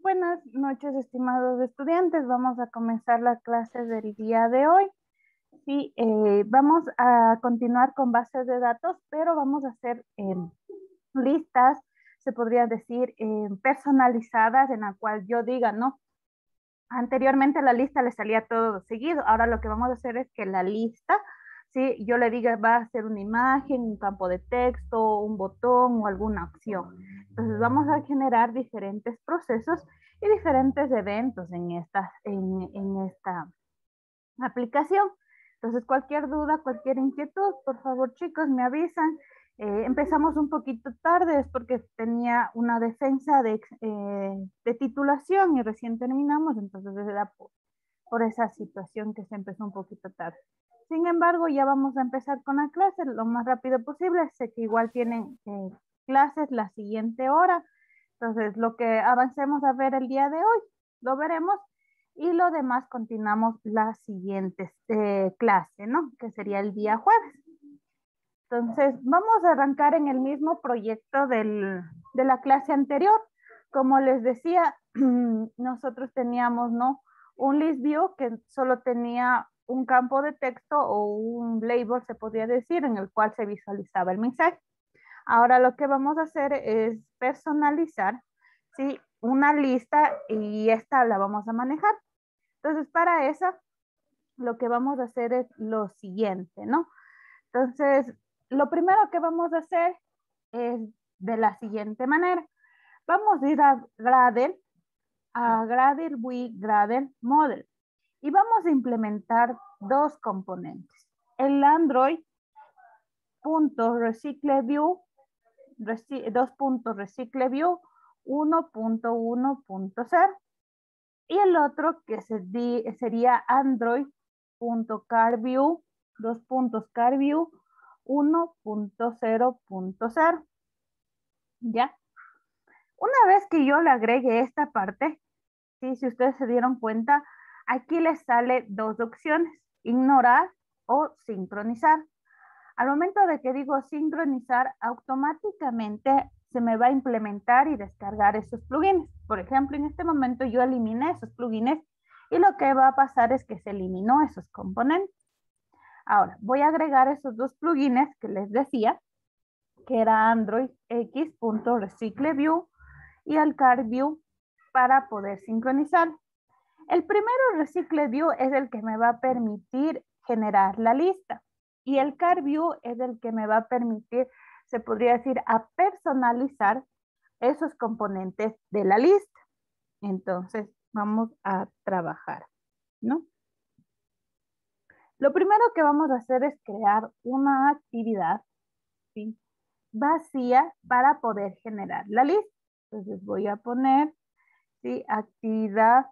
Buenas noches, estimados estudiantes. Vamos a comenzar la clase del día de hoy. Sí, vamos a continuar con bases de datos, pero vamos a hacer listas, se podría decir, personalizadas, en la cual yo diga, ¿no? Anteriormente la lista le salía todo seguido. Ahora lo que vamos a hacer es que la lista, ¿sí? Yo le diga, va a ser una imagen, un campo de texto, un botón o alguna opción. Entonces vamos a generar diferentes procesos y diferentes eventos en esta aplicación. Entonces cualquier duda, cualquier inquietud, por favor chicos me avisan. Empezamos un poquito tarde, es porque tenía una defensa de titulación y recién terminamos, entonces era por esa situación que se empezó un poquito tarde. Sin embargo, ya vamos a empezar con la clase lo más rápido posible. Sé que igual tienen clases la siguiente hora, entonces lo que avancemos a ver el día de hoy, lo veremos y lo demás continuamos la siguiente clase, ¿no? Que sería el día jueves. Entonces, vamos a arrancar en el mismo proyecto de la clase anterior. Como les decía, nosotros teníamos, ¿no? Un list view que solo tenía un campo de texto o un label, se podría decir, en el cual se visualizaba el mensaje. Ahora lo que vamos a hacer es personalizar, ¿sí? Una lista y esta la vamos a manejar. Entonces, para eso, lo que vamos a hacer es lo siguiente, ¿no? Entonces, lo primero que vamos a hacer es de la siguiente manera. Vamos a ir a Gradle with Gradle Model. Y vamos a implementar dos componentes. El Android.RecicleView, dos puntos RecicleView 1.1.0. Y el otro que sería Android.CarView, dos puntos CarView 1.0.0. ¿Ya? Una vez que yo le agregue esta parte, ¿sí? Si ustedes se dieron cuenta, aquí les sale dos opciones, ignorar o sincronizar. Al momento de que digo sincronizar, automáticamente se me va a implementar y descargar esos plugins. Por ejemplo, en este momento yo eliminé esos plugins y lo que va a pasar es que se eliminó esos componentes. Ahora, voy a agregar esos dos plugins que les decía, que era Android X.RecicleView y el CardView para poder sincronizar. El primero, RecicleView, es el que me va a permitir generar la lista y el CardView es el que me va a permitir, se podría decir, a personalizar esos componentes de la lista. Entonces, vamos a trabajar, ¿no? Lo primero que vamos a hacer es crear una actividad, ¿sí? Vacía para poder generar la lista. Entonces voy a poner, ¿sí? Actividad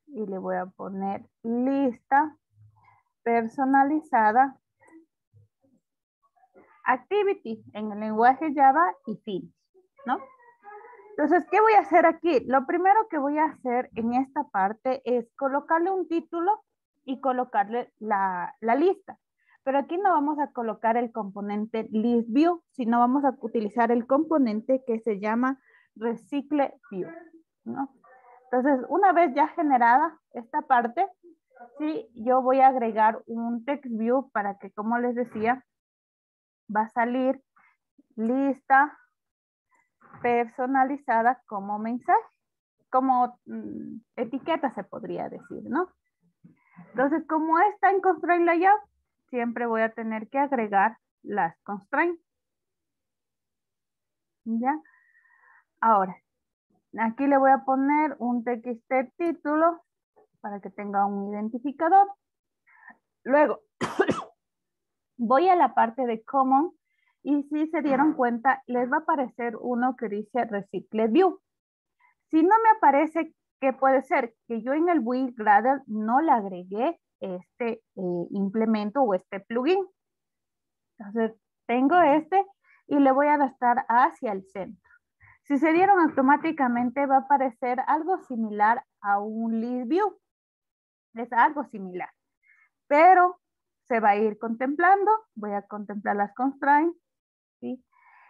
y le voy a poner lista personalizada activity en el lenguaje Java y finish, ¿no? Entonces, ¿qué voy a hacer aquí? Lo primero que voy a hacer en esta parte es colocarle un título y colocarle la lista. Pero aquí no vamos a colocar el componente listView, sino vamos a utilizar el componente que se llama RecicleView, ¿no? Entonces, una vez ya generada esta parte, sí, yo voy a agregar un TextView para que, como les decía, va a salir lista personalizada como mensaje, como etiqueta se podría decir, ¿no? Entonces, como está en constraint layout, siempre voy a tener que agregar las constraints. ¿Ya? Ahora, aquí le voy a poner un txt título para que tenga un identificador. Luego, voy a la parte de common y si se dieron cuenta, les va a aparecer uno que dice RecicleView. Si no me aparece, ¿qué puede ser? Que yo en el build Gradle no le agregué este implemento o este plugin. Entonces, tengo este y le voy a arrastrar hacia el centro. Si se dieron automáticamente, va a aparecer algo similar a un list view. Es algo similar, pero se va a ir contemplando. Voy a contemplar las constraints, ¿sí?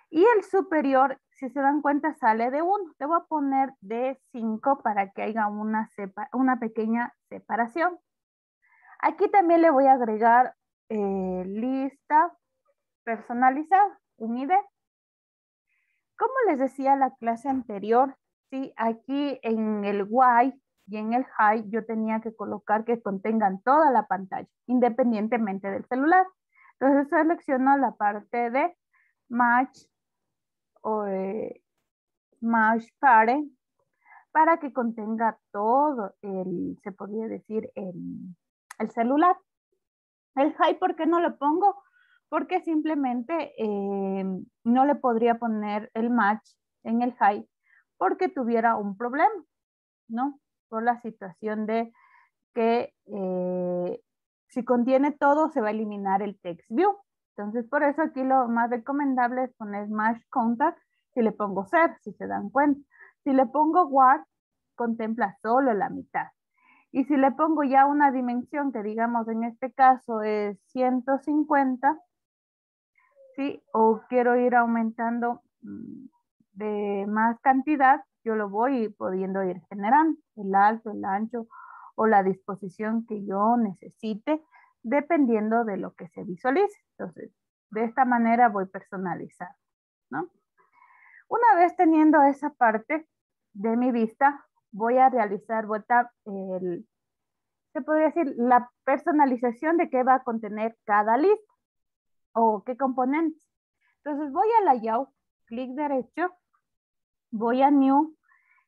Y el superior si se dan cuenta, sale de 1. Le voy a poner de 5 para que haya una pequeña separación. Aquí también le voy a agregar lista personalizada, un ID. Como les decía la clase anterior, sí, aquí en el while y en el high yo tenía que colocar que contengan toda la pantalla, independientemente del celular. Entonces selecciono la parte de match o match parent para que contenga todo se podría decir, el celular. El high, ¿por qué no lo pongo? Porque simplemente no le podría poner el match en el high porque tuviera un problema, ¿no? Por la situación de que si contiene todo se va a eliminar el text view. Entonces, por eso aquí lo más recomendable es poner match contact si le pongo 0, si se dan cuenta. Si le pongo word, contempla solo la mitad. Y si le pongo ya una dimensión que digamos en este caso es 150, ¿sí? O quiero ir aumentando de más cantidad, yo lo voy pudiendo ir generando, el alto, el ancho o la disposición que yo necesite, dependiendo de lo que se visualice. Entonces, de esta manera voy personalizando, ¿no? Una vez teniendo esa parte de mi vista, voy a realizar se podría decir, la personalización de qué va a contener cada lista o qué componentes. Entonces voy a Layout, clic derecho, voy a New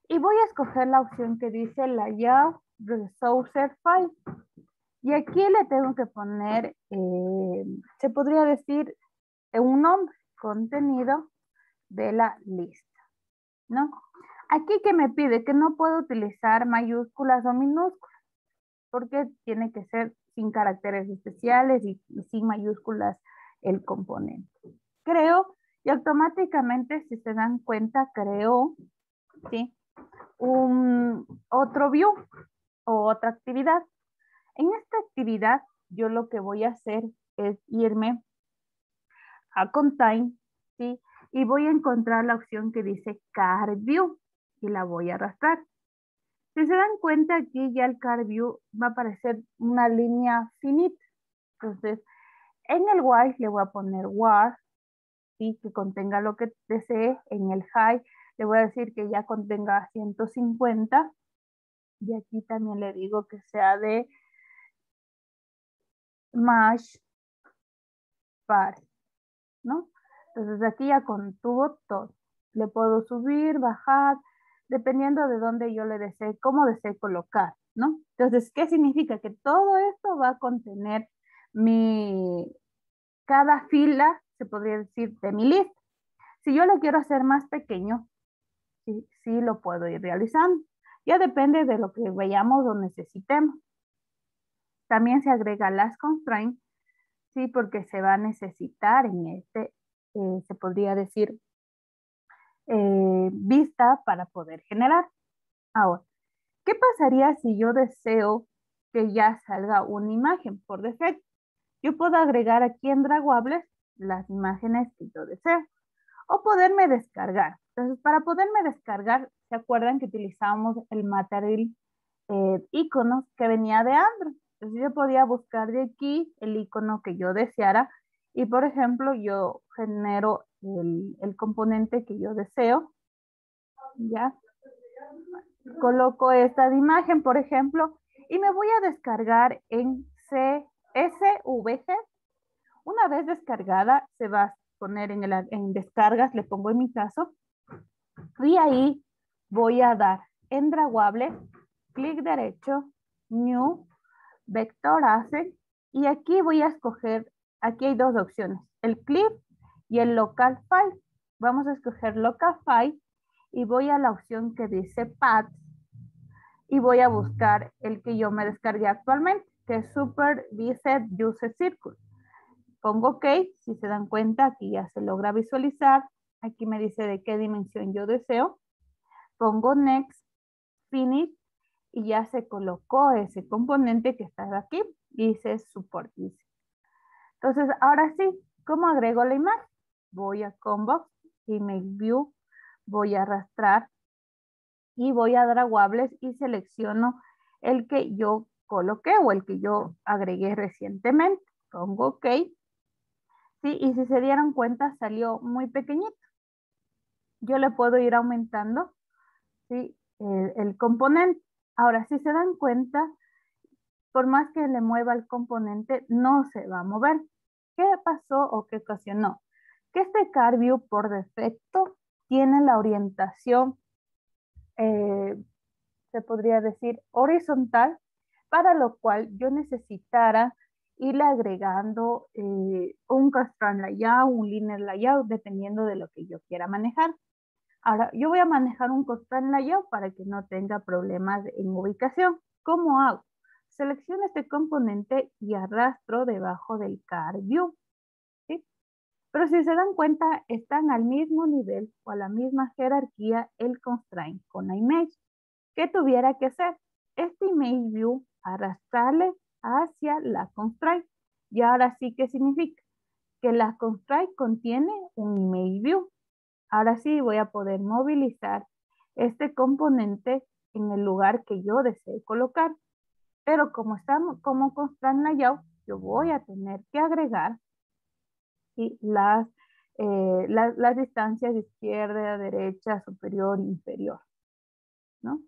y voy a escoger la opción que dice Layout Resource File. Y aquí le tengo que poner, se podría decir, un nombre, contenido de la lista, ¿no? Aquí que me pide que no puedo utilizar mayúsculas o minúsculas, porque tiene que ser sin caracteres especiales y sin mayúsculas el componente. Creo y automáticamente, si se dan cuenta, creo, ¿sí? Otro view o otra actividad. En esta actividad, yo lo que voy a hacer es irme a Contain, ¿sí? Y voy a encontrar la opción que dice Card View y la voy a arrastrar. Si se dan cuenta, aquí ya el Card View va a aparecer una línea finita. Entonces, en el while le voy a poner war, ¿sí? Que contenga lo que desee. En el high le voy a decir que ya contenga 150. Y aquí también le digo que sea de match par, ¿no? Entonces aquí ya contuvo todo. Le puedo subir, bajar, dependiendo de dónde yo le desee, cómo desee colocar, ¿no? Entonces, ¿qué significa? Que todo esto va a contener cada fila, se podría decir, de mi lista. Si yo lo quiero hacer más pequeño, sí lo puedo ir realizando. Ya depende de lo que vayamos o necesitemos. También se agrega las constraints, sí, porque se va a necesitar en se podría decir, vista para poder generar. Ahora, ¿qué pasaría si yo deseo que ya salga una imagen por defecto? Yo puedo agregar aquí en Drawables las imágenes que yo deseo o poderme descargar. Entonces, para poderme descargar, ¿se acuerdan que utilizábamos el material iconos que venía de Android? Entonces, yo podía buscar de aquí el icono que yo deseara y, por ejemplo, yo genero el componente que yo deseo, ¿ya? Coloco esta de imagen, por ejemplo, y me voy a descargar en SVG. Una vez descargada, se va a poner en descargas, le pongo en mi caso, y ahí voy a dar en Drawable, clic derecho, New, Vector Asset, y aquí voy a escoger, aquí hay dos opciones, el clip y el local file. Vamos a escoger local file y voy a la opción que dice Path y voy a buscar el que yo me descargué actualmente, que es Super Viset User Circle. Pongo OK, si se dan cuenta, aquí ya se logra visualizar. Aquí me dice de qué dimensión yo deseo. Pongo Next, Finish, y ya se colocó ese componente que está aquí. Y dice Support. Entonces, ahora sí, ¿cómo agrego la imagen? Voy a Combo, Image View, voy a arrastrar y voy a draguables y selecciono el que yo coloqué o el que yo agregué recientemente. Pongo OK. Sí, y si se dieron cuenta salió muy pequeñito. Yo le puedo ir aumentando, ¿sí? el componente. Ahora, si se dan cuenta, por más que le mueva el componente, no se va a mover. ¿Qué pasó o qué ocasionó? Que este CardView por defecto tiene la orientación, se podría decir, horizontal, para lo cual yo necesitara irle agregando un constraint layout, un linear layout, dependiendo de lo que yo quiera manejar. Ahora, yo voy a manejar un constraint layout para que no tenga problemas en ubicación. ¿Cómo hago? Selecciono este componente y arrastro debajo del CardView, ¿sí? Pero si se dan cuenta, están al mismo nivel o a la misma jerarquía el constraint con la image. ¿Qué tuviera que hacer? Este image view, arrastrarle hacia la constraint. Y ahora sí, ¿qué significa? Que la constraint contiene un image view. Ahora sí voy a poder movilizar este componente en el lugar que yo desee colocar. Pero como estamos como constraint layout, yo voy a tener que agregar, ¿sí? las distancias de izquierda, derecha, superior, inferior, ¿no?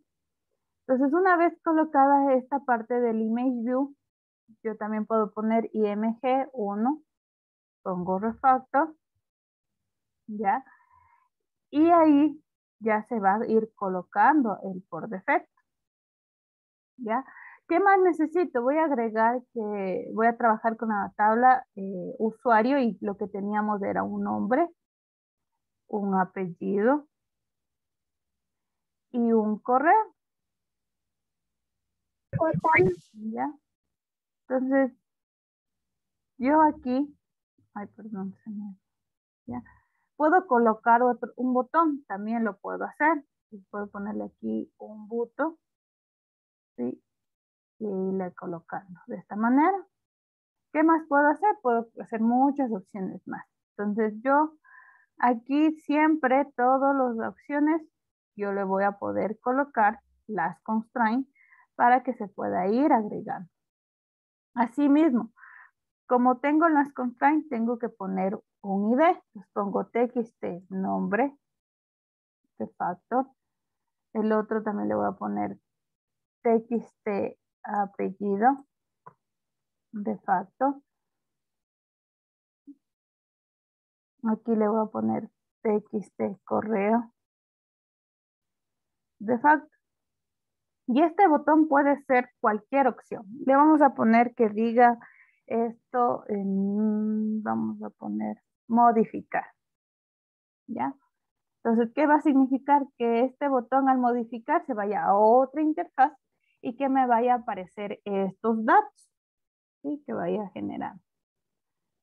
Entonces, una vez colocada esta parte del image view, yo también puedo poner img 1, pongo refactor, ¿ya? Y ahí ya se va a ir colocando el por defecto, ¿ya? ¿Qué más necesito? Voy a agregar que voy a trabajar con la tabla usuario y lo que teníamos era un nombre, un apellido y un correo, ¿ya? Entonces, yo aquí, ay, perdón, ¿ya? Puedo colocar un botón, también lo puedo hacer. Puedo ponerle aquí un botón, ¿sí? Y irle colocando de esta manera. ¿Qué más puedo hacer? Puedo hacer muchas opciones más. Entonces yo aquí siempre todas las opciones yo le voy a poder colocar las constraints para que se pueda ir agregando. Asimismo, como tengo las constraints, tengo que poner un ID. Entonces pongo txt nombre de factor. El otro también le voy a poner txt apellido de facto. Aquí le voy a poner txt correo de facto. Y este botón puede ser cualquier opción. Le vamos a poner que diga esto vamos a poner modificar, ¿ya? Entonces, ¿qué va a significar? Que este botón al modificar se vaya a otra interfaz y que me vaya a aparecer estos datos, ¿sí? Que vaya a generar.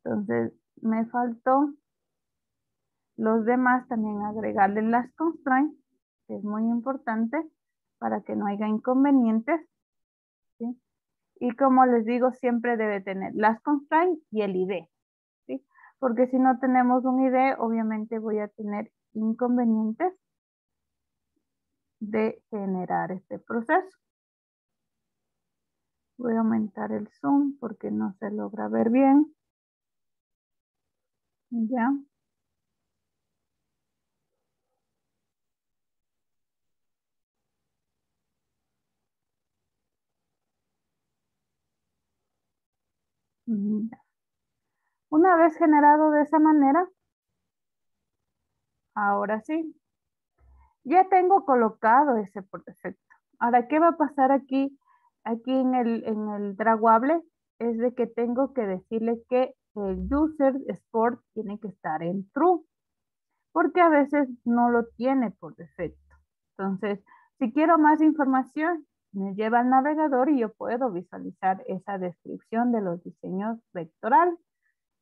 Entonces, me faltó los demás también agregarle las constraints, que es muy importante para que no haya inconvenientes, ¿sí? Y como les digo, siempre debe tener las constraints y el ID, ¿sí? Porque si no tenemos un ID, obviamente voy a tener inconvenientes de generar este proceso. Voy a aumentar el zoom porque no se logra ver bien. Ya. Ya. Una vez generado de esa manera, ahora sí, ya tengo colocado ese por defecto. Ahora, ¿qué va a pasar aquí? Aquí en el draguable es de que tengo que decirle que el user sport tiene que estar en true, porque a veces no lo tiene por defecto. Entonces, si quiero más información, me lleva al navegador y yo puedo visualizar esa descripción de los diseños vectorales.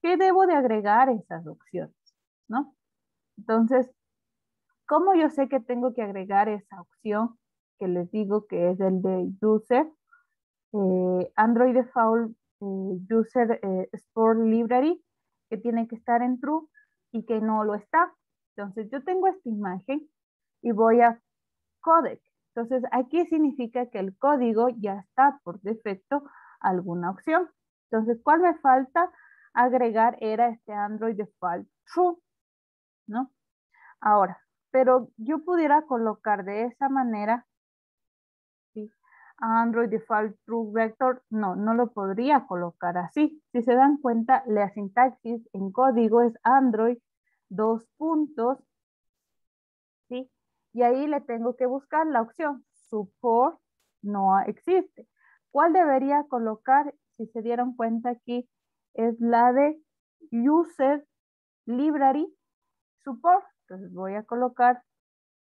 ¿Qué debo de agregar esas opciones? ¿No? Entonces, ¿cómo yo sé que tengo que agregar esa opción que les digo que es el de user? Android Default User Sport Library, que tiene que estar en true y que no lo está. Entonces yo tengo esta imagen y voy a codec. Entonces, aquí significa que el código ya está por defecto alguna opción. Entonces, ¿cuál me falta agregar? Era este Android Default True, ¿no? Ahora, pero yo pudiera colocar de esa manera, ¿sí? Android Default True Vector, no lo podría colocar así. Si se dan cuenta, la sintaxis en código es Android, dos puntos, ¿sí? Y ahí le tengo que buscar la opción support, no existe. ¿Cuál debería colocar? Si se dieron cuenta aquí, es la de user library support. Entonces voy a colocar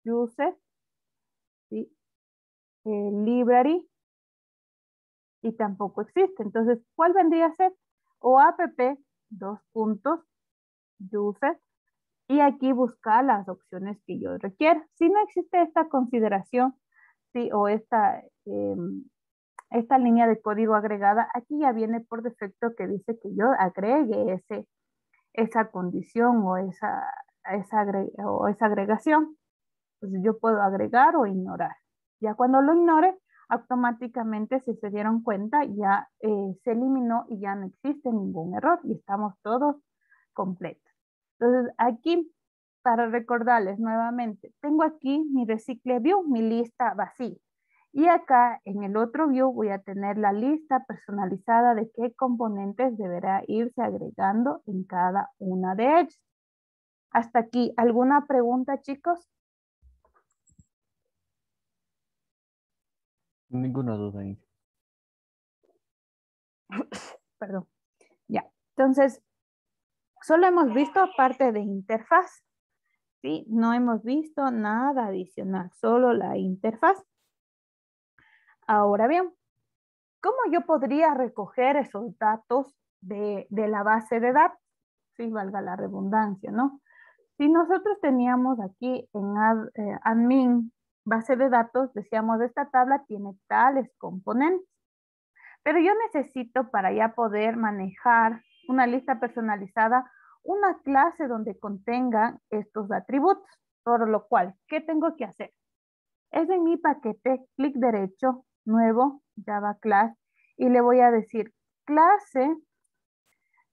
user, ¿sí? Library, y tampoco existe. Entonces, ¿cuál vendría a ser? O app, dos puntos, user, y aquí buscar las opciones que yo requiera. Si no existe esta consideración, sí, o esta línea de código agregada, aquí ya viene por defecto que dice que yo agregue esa condición o esa agregación. Entonces yo puedo agregar o ignorar. Ya cuando lo ignore, automáticamente, si se dieron cuenta, ya se eliminó y ya no existe ningún error y estamos todos completos. Entonces aquí, para recordarles nuevamente, tengo aquí mi recicle view, mi lista vacía. Y acá en el otro view voy a tener la lista personalizada de qué componentes deberá irse agregando en cada una de ellas. Hasta aquí, ¿alguna pregunta, chicos? Ninguna duda ahí. Perdón. Ya. Entonces, solo hemos visto parte de interfaz, ¿sí? No hemos visto nada adicional, solo la interfaz. Ahora bien, ¿cómo yo podría recoger esos datos de la base de datos? Sí, valga la redundancia, ¿no? Si nosotros teníamos aquí en admin base de datos, decíamos, esta tabla tiene tales componentes, pero yo necesito para ya poder manejar una lista personalizada, una clase donde contenga estos atributos, por lo cual, ¿qué tengo que hacer? Es en mi paquete, clic derecho, nuevo, Java Class, y le voy a decir clase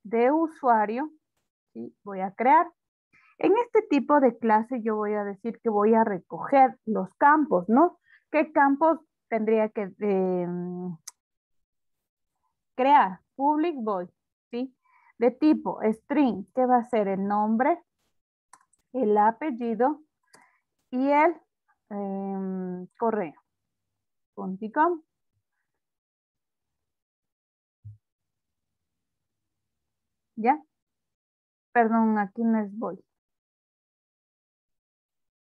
de usuario, ¿sí? Voy a crear. En este tipo de clase yo voy a decir que voy a recoger los campos, ¿no? ¿Qué campos tendría que crear? Public void, ¿sí? De tipo string, que va a ser el nombre, el apellido y el correo. .com. ¿Ya? Perdón, aquí no es void.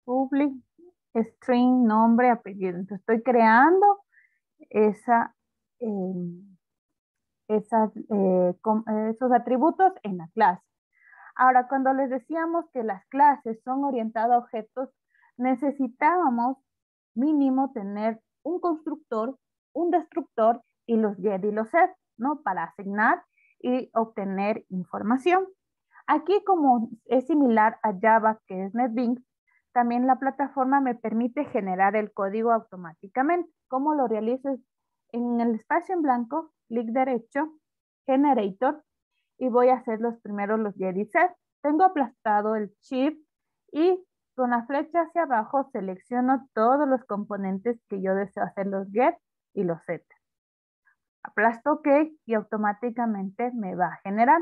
Public, string, nombre, apellido. Entonces estoy creando esa, esos atributos en la clase. Ahora, cuando les decíamos que las clases son orientadas a objetos, necesitábamos mínimo tener un constructor, un destructor y los get y los set, ¿no? Para asignar y obtener información. Aquí, como es similar a Java, que es NetBeans, también la plataforma me permite generar el código automáticamente. ¿Cómo lo realizo? En el espacio en blanco, clic derecho, Generator, y voy a hacer los primeros los get y set. Tengo aplastado el Shift y con la flecha hacia abajo selecciono todos los componentes que yo deseo hacer los get y los set. Aplasto OK y automáticamente me va a generar.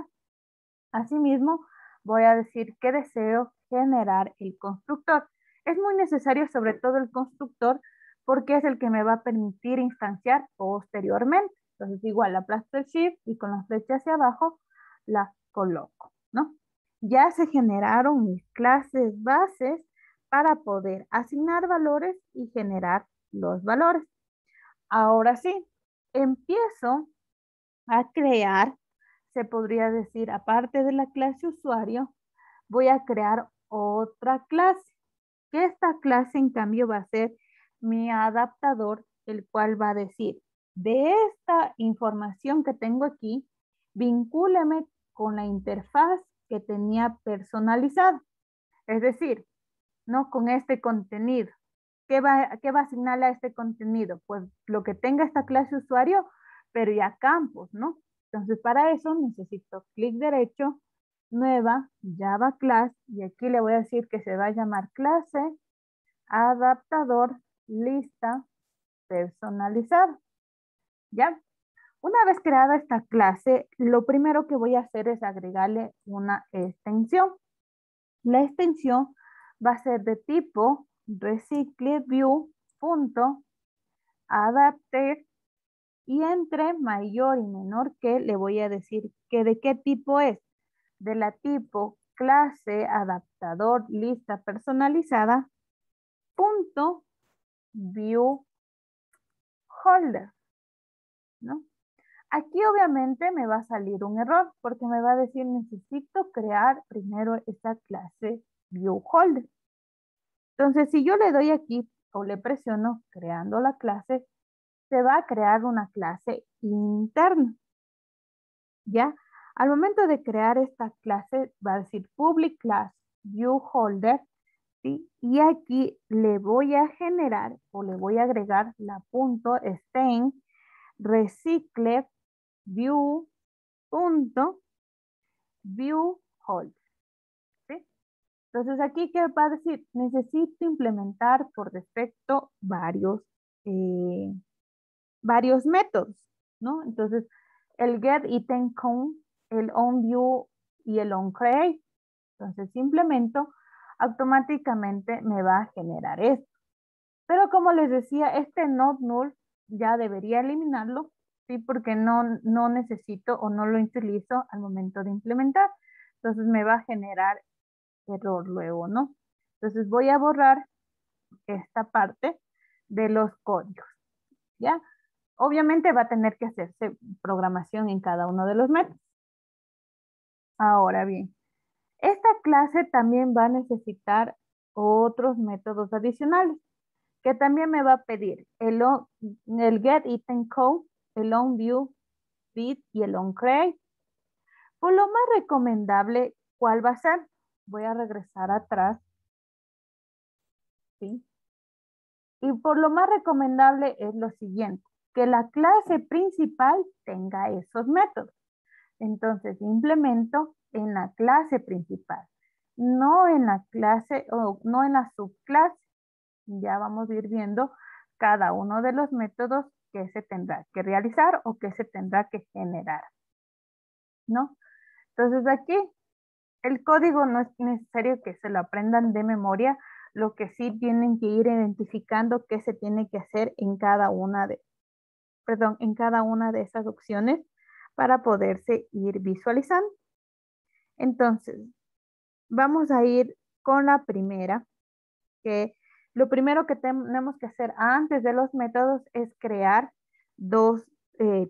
Asimismo, voy a decir que deseo generar el constructor. Es muy necesario sobre todo el constructor porque es el que me va a permitir instanciar posteriormente. Entonces igual aplasto el Shift y con la flecha hacia abajo la coloco, ¿no? Ya se generaron mis clases bases para poder asignar valores y generar los valores. Ahora sí, empiezo a crear, se podría decir, aparte de la clase usuario, voy a crear otra clase, que esta clase en cambio va a ser mi adaptador, el cual va a decir, de esta información que tengo aquí, vincúleme con la interfaz que tenía personalizada. Es decir, ¿no? Con este contenido. ¿Qué va a asignarle a este contenido? Pues lo que tenga esta clase usuario, pero ya campos, ¿no? Entonces, para eso necesito clic derecho, nueva, Java class, y aquí le voy a decir que se va a llamar clase adaptador lista personalizada. ¿Ya? Una vez creada esta clase, lo primero que voy a hacer es agregarle una extensión. La extensión va a ser de tipo recicleview.adapter y entre mayor y menor que le voy a decir que de qué tipo es. De la tipo clase adaptador lista personalizada punto view holder, ¿no? Aquí obviamente me va a salir un error porque me va a decir necesito crear primero esta clase viewHolder. Entonces, si yo le doy aquí o le presiono creando la clase, se va a crear una clase interna. ¿Ya? Al momento de crear esta clase, va a decir public class viewHolder, ¿sí? Y aquí le voy a generar o le voy a agregar la punto stain recycle view punto view hold, ¿sí? Entonces aquí, ¿qué va a decir? Necesito implementar por defecto eh, varios métodos, ¿no? Entonces, el get item count, el onView y el onCreate. Entonces, si implemento, automáticamente me va a generar esto. Pero como les decía, este not null ya debería eliminarlo, ¿sí? Porque no necesito o no lo utilizo al momento de implementar. Entonces me va a generar error luego, ¿no? Entonces voy a borrar esta parte de los códigos, ¿ya? Obviamente va a tener que hacerse programación en cada uno de los métodos. Ahora bien, esta clase también va a necesitar otros métodos adicionales que también me va a pedir el get item code, el onView bit y el onCreate. Por lo más recomendable, ¿cuál va a ser? Voy a regresar atrás, ¿sí? Y por lo más recomendable es lo siguiente, que la clase principal tenga esos métodos. Entonces, implemento en la clase principal, no en la clase o no en la subclase. Ya vamos a ir viendo cada uno de los métodos que se tendrá que realizar o que se tendrá que generar, ¿no? Entonces aquí el código no es necesario que se lo aprendan de memoria, lo que sí tienen que ir identificando qué se tiene que hacer en cada una en cada una de esas opciones para poderse ir visualizando. Entonces, vamos a ir con la primera, que lo primero que tenemos que hacer antes de los métodos es crear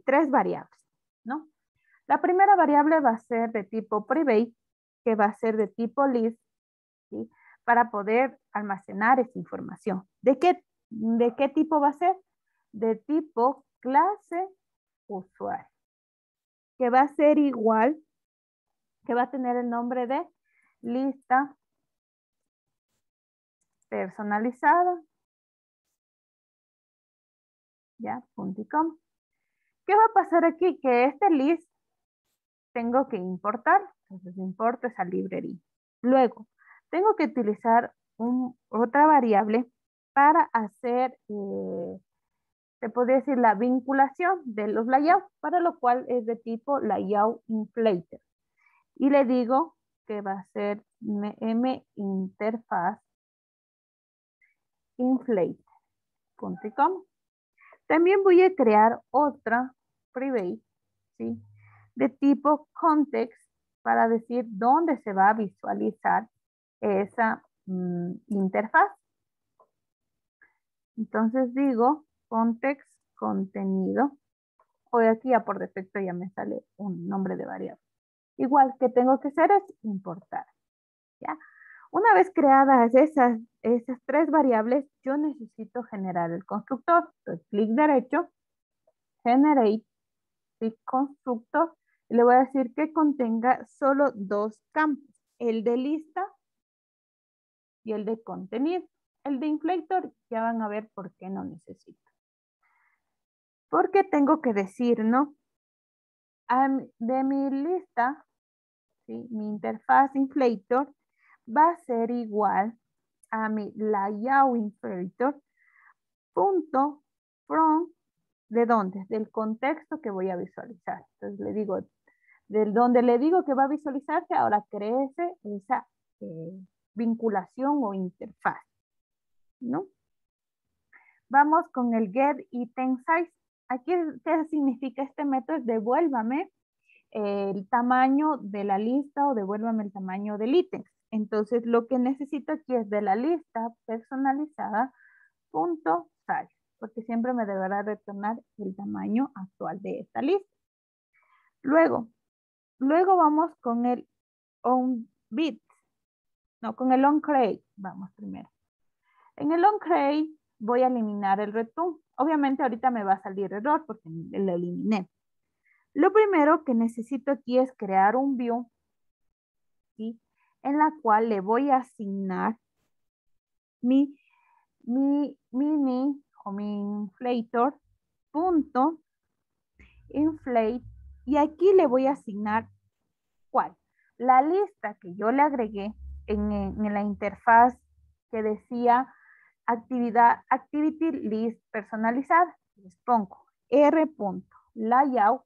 tres variables, ¿no? La primera variable va a ser de tipo private, que va a ser de tipo list, ¿sí? Para poder almacenar esa información. ¿De qué tipo va a ser? De tipo clase usuario, que va a ser igual, que va a tener el nombre de lista personalizada, ya, punto y coma. ¿Qué va a pasar aquí? Que este list tengo que importar, entonces importo esa librería. Luego, tengo que utilizar otra variable para hacer, se podría decir, la vinculación de los layouts, para lo cual es de tipo layout inflator. Y le digo que va a ser minterface inflate, punto y coma. También voy a crear otra private, ¿sí? De tipo context para decir dónde se va a visualizar esa interfaz. Entonces digo context contenido. Hoy aquí ya por defecto ya me sale un nombre de variable. Igual que tengo que hacer es importar, ¿ya? Una vez creadas esas tres variables, yo necesito generar el constructor. Entonces, clic derecho, generate, constructor, y le voy a decir que contenga solo dos campos, el de lista y el de contenido. El de inflator ya van a ver por qué no necesito. Porque tengo que decir, ¿no? De mi lista, ¿sí? Mi interfaz inflator va a ser igual a mi layout inflator punto from, ¿de dónde? Del contexto que voy a visualizar. Entonces le digo, del donde le digo que va a visualizarse, ahora crece esa vinculación o interfaz, ¿no? Vamos con el get item size. Aquí, ¿qué significa este método? Devuélvame el tamaño de la lista o devuélvame el tamaño del ítem. Entonces, lo que necesito aquí es de la lista personalizada punto size, porque siempre me deberá retornar el tamaño actual de esta lista. Luego vamos con el onBit, no, con el onCreate. Vamos primero. En el onCreate voy a eliminar el return. Obviamente ahorita me va a salir error porque lo eliminé. Lo primero que necesito aquí es crear un view, ¿sí? En la cual le voy a asignar mi mini o mi inflator punto inflate, y aquí le voy a asignar ¿cuál? La lista que yo le agregué en la interfaz que decía activity list personalizada. Les pongo r.layout.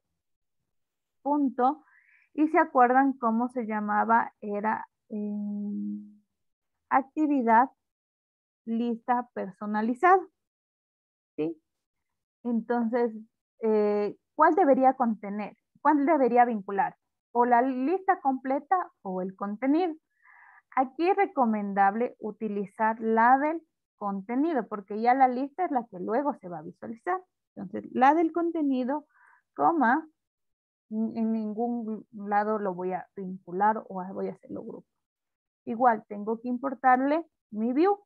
Y se acuerdan cómo se llamaba, era actividad lista personalizada, ¿sí? Entonces, ¿cuál debería contener? ¿Cuál debería vincular? O la lista completa o el contenido. Aquí es recomendable utilizar la del contenido, porque ya la lista es la que luego se va a visualizar. Entonces, la del contenido, coma, en ningún lado lo voy a vincular o voy a hacerlo grupo. Igual, tengo que importarle mi view.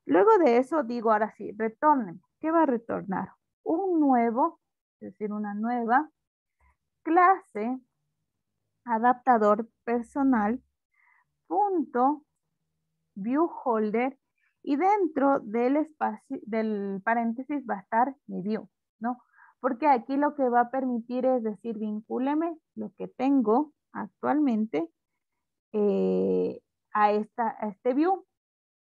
Luego de eso digo, ahora sí, retornen. ¿Qué va a retornar? Un nuevo, es decir, una nueva clase adaptador personal punto viewholder, y dentro del espacio del paréntesis va a estar mi view, ¿no? Porque aquí lo que va a permitir es decir, vincúleme lo que tengo actualmente a este view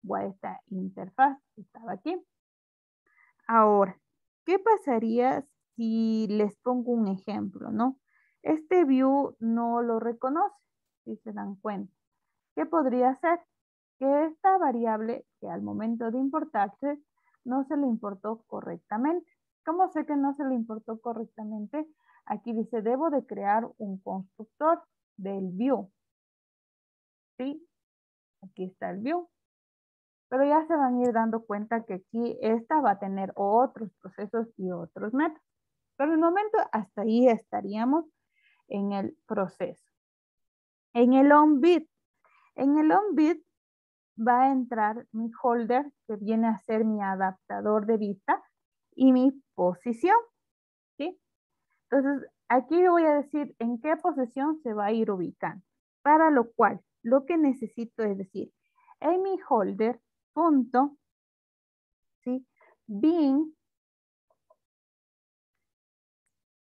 o a esta interfaz que estaba aquí. Ahora, ¿qué pasaría si les pongo un ejemplo, no? Este view no lo reconoce, si se dan cuenta. ¿Qué podría ser? Que esta variable que al momento de importarse no se le importó correctamente. ¿Cómo sé que no se le importó correctamente? Aquí dice, debo de crear un constructor del view. ¿Sí? Aquí está el view. Pero ya se van a ir dando cuenta que aquí esta va a tener otros procesos y otros métodos. Pero en el momento hasta ahí estaríamos en el proceso. En el onBit va a entrar mi holder, que viene a ser mi adaptador de vista, y mi posición, ¿sí? Entonces, aquí voy a decir en qué posición se va a ir ubicando. Para lo cual, lo que necesito es decir, en mi holder, punto, ¿sí? Bin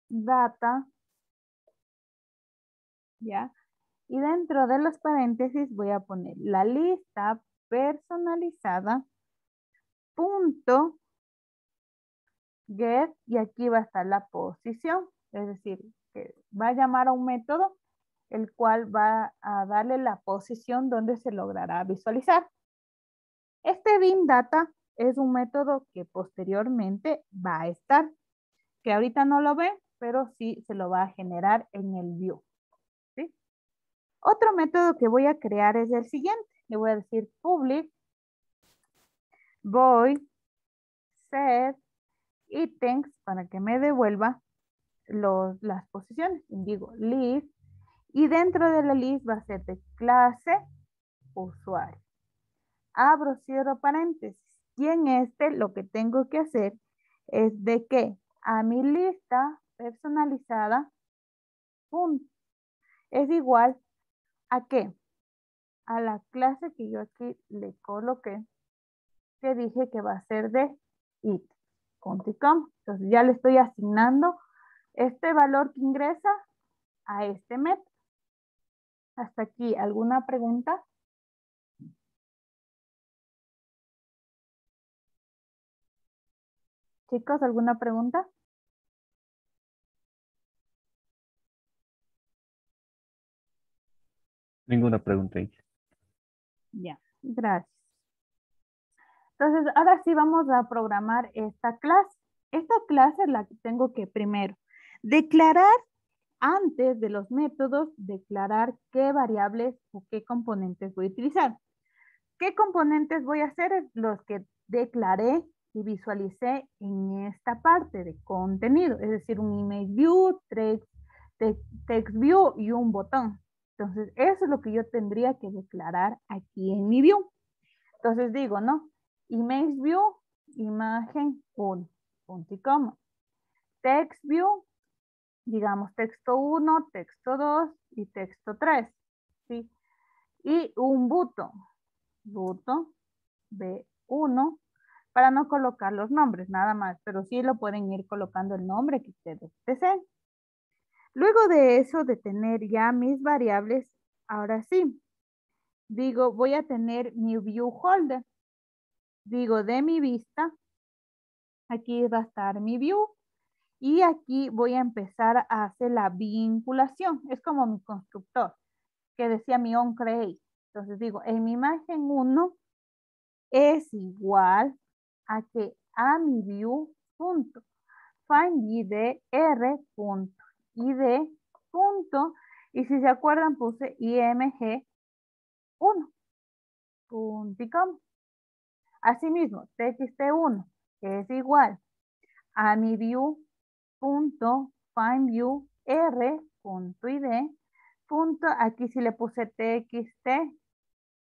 data, ¿ya? Y dentro de los paréntesis voy a poner la lista personalizada, punto, get, y aquí va a estar la posición, es decir, que va a llamar a un método el cual va a darle la posición donde se logrará visualizar. Este bin data es un método que posteriormente va a estar, que ahorita no lo ve, pero sí se lo va a generar en el view, ¿sí? Otro método que voy a crear es el siguiente. Le voy a decir public void set items para que me devuelva las posiciones. Digo list, y dentro de la list va a ser de clase usuario. Abro, cierro paréntesis. Y en este lo que tengo que hacer es de que a mi lista personalizada punto, es igual a qué? a la clase que yo aquí le coloqué, que dije que va a ser de it.com. Entonces ya le estoy asignando este valor que ingresa a este método. Hasta aquí, ¿alguna pregunta? Chicos, ¿alguna pregunta? Ninguna pregunta. Ya, gracias. Entonces, ahora sí vamos a programar esta clase. Esta clase es la que tengo que primero declarar antes de los métodos, declarar qué variables o qué componentes voy a utilizar. ¿Qué componentes voy a hacer? Los que declaré y visualicé en esta parte de contenido, es decir, un image view, text view y un botón. Entonces, eso es lo que yo tendría que declarar aquí en mi view. Entonces digo, ¿no? Image view, imagen 1, punto y coma. Text view, digamos texto 1, texto 2 y texto 3, ¿sí? Y un botón B1, para no colocar los nombres, nada más, pero sí lo pueden ir colocando el nombre que ustedes deseen. Luego de eso, de tener ya mis variables, ahora sí, digo, voy a tener mi view holder. Digo, de mi vista, aquí va a estar mi view. Y aquí voy a empezar a hacer la vinculación. Es como mi constructor, que decía mi onCreate. Entonces digo, en mi imagen 1 es igual a que a mi view punto findID r punto id punto, y si se acuerdan puse img 1 punto y coma. Asimismo, txt1 es igual a mi view punto findView r punto id punto, aquí sí le puse txt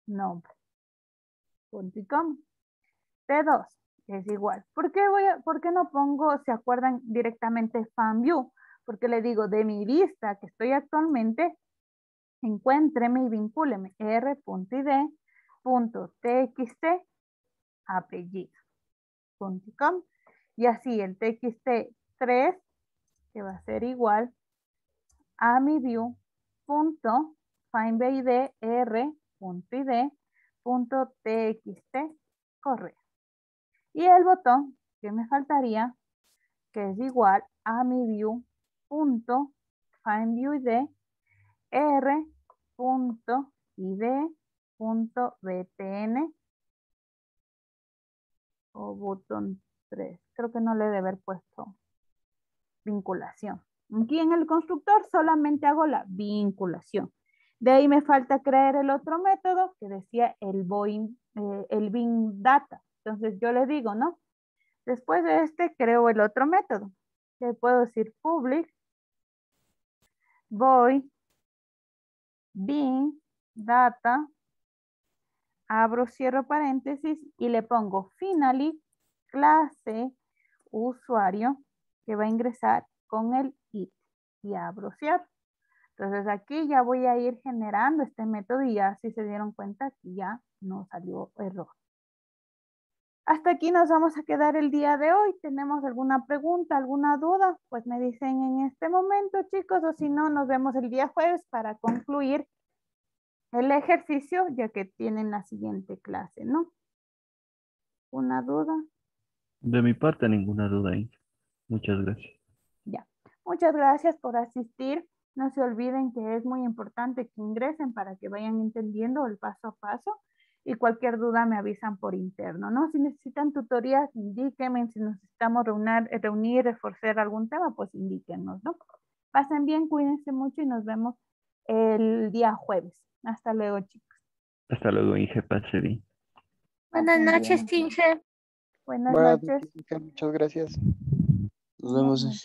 nombre punto y coma. T2 es igual. ¿Por qué no pongo, se acuerdan, directamente FindView? Porque le digo, de mi vista que estoy actualmente, encuéntreme y vincúleme r.id.txt apellido punto y coma. Y así el txt3, que va a ser igual a mi view punto findBid punto txt correo. Y el botón que me faltaría, que es igual a mi view punto findViewID punto btn o botón 3. Creo que no le debe haber puesto vinculación. Aquí en el constructor solamente hago la vinculación. De ahí me falta crear el otro método que decía el bin data. Entonces yo le digo, ¿no? Después de este creo el otro método. Que puedo decir public void bin data, abro, cierro paréntesis y le pongo finally clase usuario que va a ingresar con el it y abro, cierro. Entonces aquí ya voy a ir generando este método y ya si se dieron cuenta que ya no salió error. Hasta aquí nos vamos a quedar el día de hoy. ¿Tenemos alguna pregunta, alguna duda? Pues me dicen en este momento, chicos, o si no, nos vemos el día jueves para concluir el ejercicio, ya que tienen la siguiente clase, ¿no? ¿Una duda? De mi parte, ninguna duda ahí. Muchas gracias. Ya. Muchas gracias por asistir. No se olviden que es muy importante que ingresen para que vayan entendiendo el paso a paso. Y cualquier duda me avisan por interno, ¿no? Si necesitan tutorías, indíquenme. Si necesitamos reunir, reforzar algún tema, pues indíquenos, ¿no? Pasen bien, cuídense mucho y nos vemos el día jueves. Hasta luego, chicos. Hasta luego, Inge. Pase bien. Buenas Pasen noches, bien. Inge. Buenas Buenas noches. noches, muchas gracias. Nos Buenas vemos. noches.